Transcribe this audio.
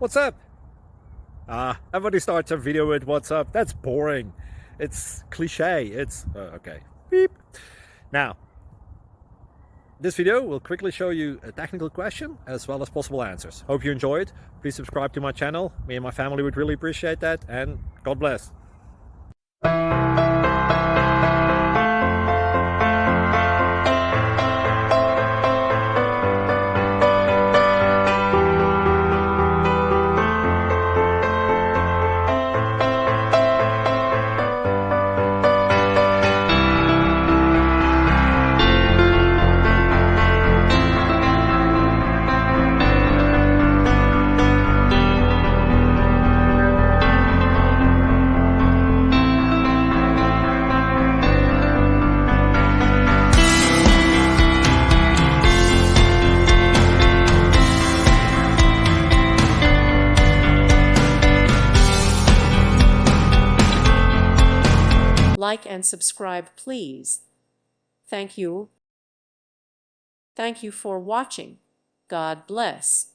What's up? Everybody starts a video with what's up. That's boring. It's cliche. It's okay. Beep. Now, this video will quickly show you a technical question as well as possible answers. Hope you enjoy it. Please subscribe to my channel. Me and my family would really appreciate that, and God bless. Like and subscribe, please. Thank you. Thank you for watching. God bless.